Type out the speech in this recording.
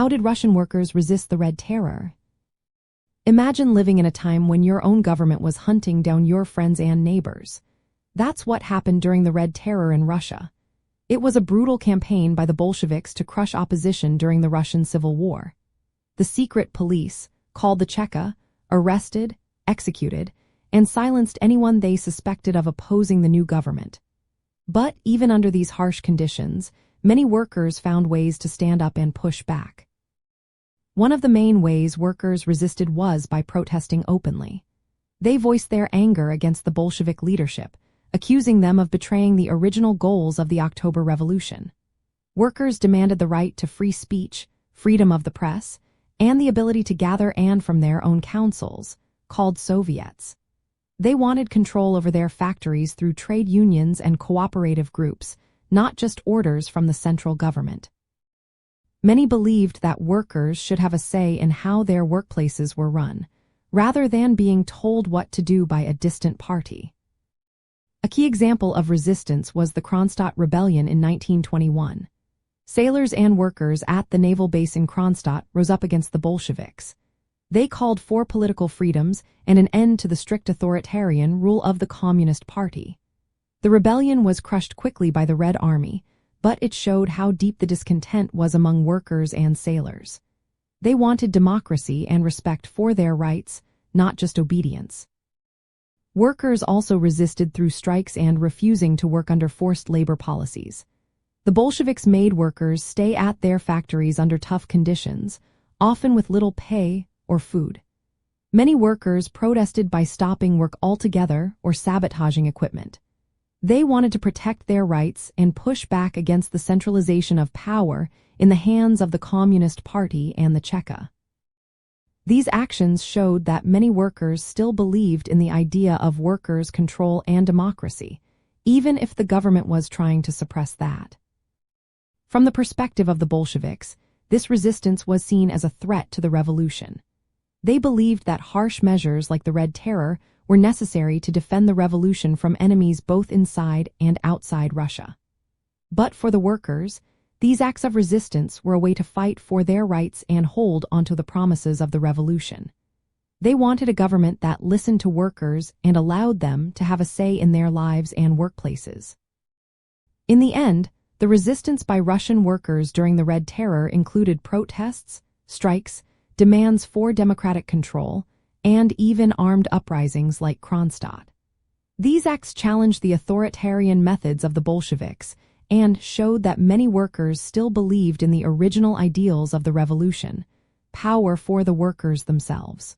How did Russian workers resist the Red Terror? Imagine living in a time when your own government was hunting down your friends and neighbors. That's what happened during the Red Terror in Russia. It was a brutal campaign by the Bolsheviks to crush opposition during the Russian Civil War. The secret police, called the Cheka, arrested, executed, and silenced anyone they suspected of opposing the new government. But even under these harsh conditions, many workers found ways to stand up and push back. One of the main ways workers resisted was by protesting openly. They voiced their anger against the Bolshevik leadership, accusing them of betraying the original goals of the October Revolution. Workers demanded the right to free speech, freedom of the press, and the ability to gather and from their own councils, called Soviets. They wanted control over their factories through trade unions and cooperative groups, not just orders from the central government. Many believed that workers should have a say in how their workplaces were run, rather than being told what to do by a distant party. A key example of resistance was the Kronstadt Rebellion in 1921. Sailors and workers at the naval base in Kronstadt rose up against the Bolsheviks. They called for political freedoms and an end to the strict authoritarian rule of the Communist Party. The rebellion was crushed quickly by the Red Army, but it showed how deep the discontent was among workers and sailors. They wanted democracy and respect for their rights, not just obedience. Workers also resisted through strikes and refusing to work under forced labor policies. The Bolsheviks made workers stay at their factories under tough conditions, often with little pay or food. Many workers protested by stopping work altogether or sabotaging equipment. They wanted to protect their rights and push back against the centralization of power in the hands of the Communist Party and the Cheka. These actions showed that many workers still believed in the idea of workers' control and democracy, even if the government was trying to suppress that. From the perspective of the Bolsheviks, this resistance was seen as a threat to the revolution. They believed that harsh measures like the Red Terror were necessary to defend the revolution from enemies both inside and outside Russia. But for the workers, these acts of resistance were a way to fight for their rights and hold onto the promises of the revolution. They wanted a government that listened to workers and allowed them to have a say in their lives and workplaces. In the end, the resistance by Russian workers during the Red Terror included protests, strikes, demands for democratic control, and even armed uprisings like Kronstadt. These acts challenged the authoritarian methods of the Bolsheviks and showed that many workers still believed in the original ideals of the revolution, power for the workers themselves.